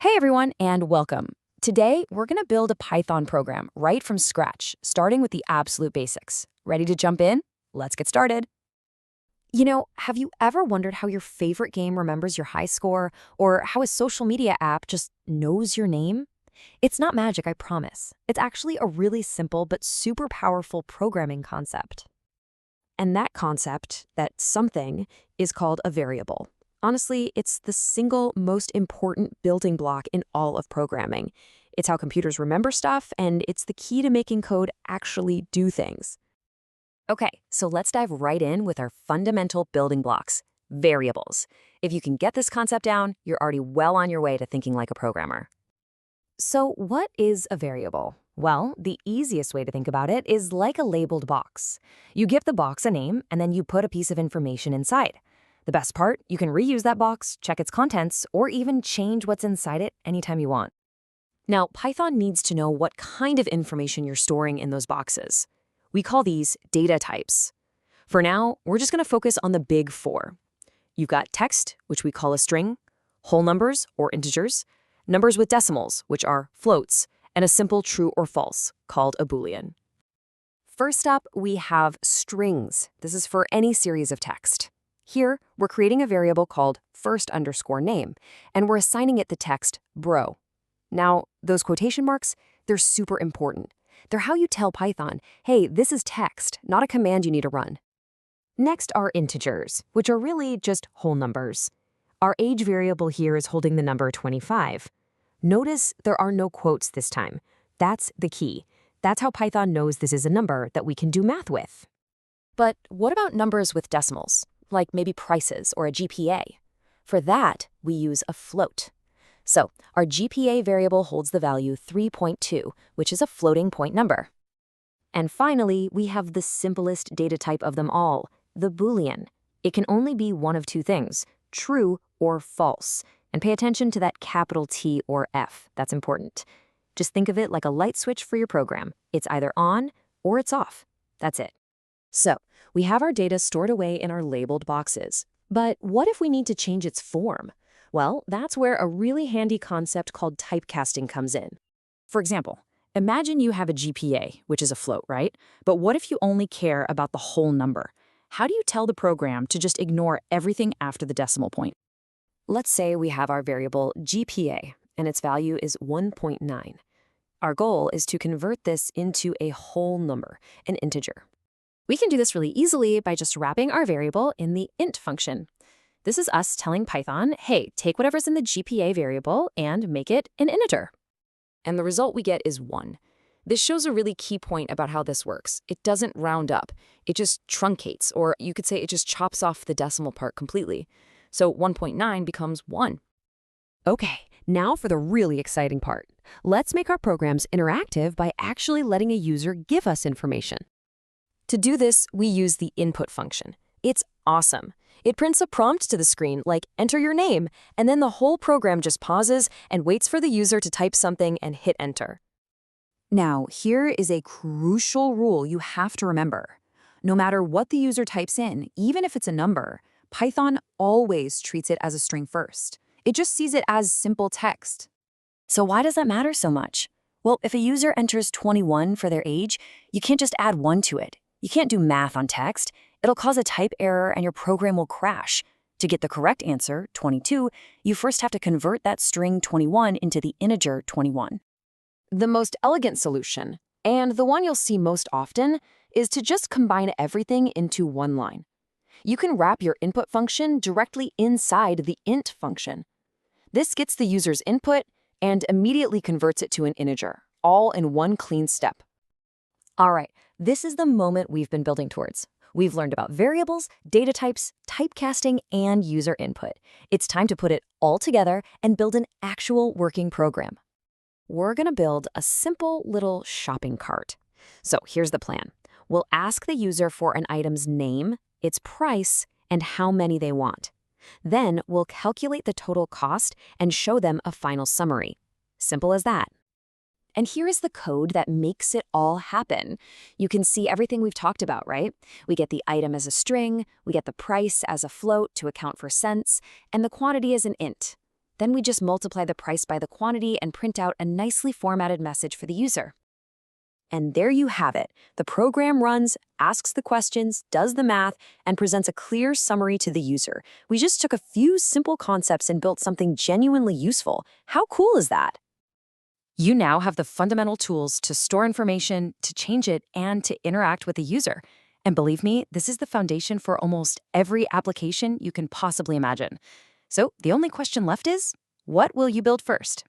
Hey everyone, and welcome. Today, we're going to build a Python program right from scratch, starting with the absolute basics. Ready to jump in? Let's get started. Have you ever wondered how your favorite game remembers your high score, or how a social media app just knows your name? It's not magic, I promise. It's actually a really simple but super powerful programming concept. And that concept, that something, is called a variable. Honestly, it's the single most important building block in all of programming. It's how computers remember stuff, and it's the key to making code actually do things. Okay, so let's dive right in with our fundamental building blocks, variables. If you can get this concept down, you're already well on your way to thinking like a programmer. So what is a variable? Well, the easiest way to think about it is like a labeled box. You give the box a name, and then you put a piece of information inside. The best part, you can reuse that box, check its contents, or even change what's inside it anytime you want. Now, Python needs to know what kind of information you're storing in those boxes. We call these data types. For now, we're just going to focus on the big four. You've got text, which we call a string, whole numbers, or integers, numbers with decimals, which are floats, and a simple true or false, called a Boolean. First up, we have strings. This is for any series of text. Here, we're creating a variable called first_name, and we're assigning it the text bro. Now, those quotation marks, they're super important. They're how you tell Python, hey, this is text, not a command you need to run. Next are integers, which are really just whole numbers. Our age variable here is holding the number 25. Notice there are no quotes this time. That's the key. That's how Python knows this is a number that we can do math with. But what about numbers with decimals, like maybe prices or a GPA? For that, we use a float. So our GPA variable holds the value 3.2, which is a floating point number. And finally, we have the simplest data type of them all, the Boolean. It can only be one of two things, true or false. And pay attention to that capital T or F. That's important. Just think of it like a light switch for your program. It's either on or it's off. That's it. So we have our data stored away in our labeled boxes. But what if we need to change its form? Well, that's where a really handy concept called typecasting comes in. For example, imagine you have a GPA, which is a float, right? But what if you only care about the whole number? How do you tell the program to just ignore everything after the decimal point? Let's say we have our variable GPA, and its value is 1.9. Our goal is to convert this into a whole number, an integer. We can do this really easily by just wrapping our variable in the int function. This is us telling Python, hey, take whatever's in the GPA variable and make it an integer. And the result we get is 1. This shows a really key point about how this works. It doesn't round up. It just truncates, or you could say it just chops off the decimal part completely. So 1.9 becomes 1. Okay, now for the really exciting part. Let's make our programs interactive by actually letting a user give us information. To do this, we use the input function. It's awesome. It prints a prompt to the screen like enter your name, and then the whole program just pauses and waits for the user to type something and hit enter. Now, here is a crucial rule you have to remember. No matter what the user types in, even if it's a number, Python always treats it as a string first. It just sees it as simple text. So why does that matter so much? Well, if a user enters 21 for their age, you can't just add 1 to it. You can't do math on text. It'll cause a type error and your program will crash. To get the correct answer, 22, you first have to convert that string 21 into the integer 21. The most elegant solution, and the one you'll see most often, is to just combine everything into one line. You can wrap your input function directly inside the int function. This gets the user's input and immediately converts it to an integer, all in one clean step. All right, this is the moment we've been building towards. We've learned about variables, data types, typecasting, and user input. It's time to put it all together and build an actual working program. We're going to build a simple little shopping cart. So here's the plan. We'll ask the user for an item's name, its price, and how many they want. Then we'll calculate the total cost and show them a final summary. Simple as that. And here is the code that makes it all happen. You can see everything we've talked about, right? We get the item as a string, we get the price as a float to account for cents, and the quantity as an int. Then we just multiply the price by the quantity and print out a nicely formatted message for the user. And there you have it. The program runs, asks the questions, does the math, and presents a clear summary to the user. We just took a few simple concepts and built something genuinely useful. How cool is that? You now have the fundamental tools to store information, to change it, and to interact with the user. And believe me, this is the foundation for almost every application you can possibly imagine. So the only question left is, what will you build first?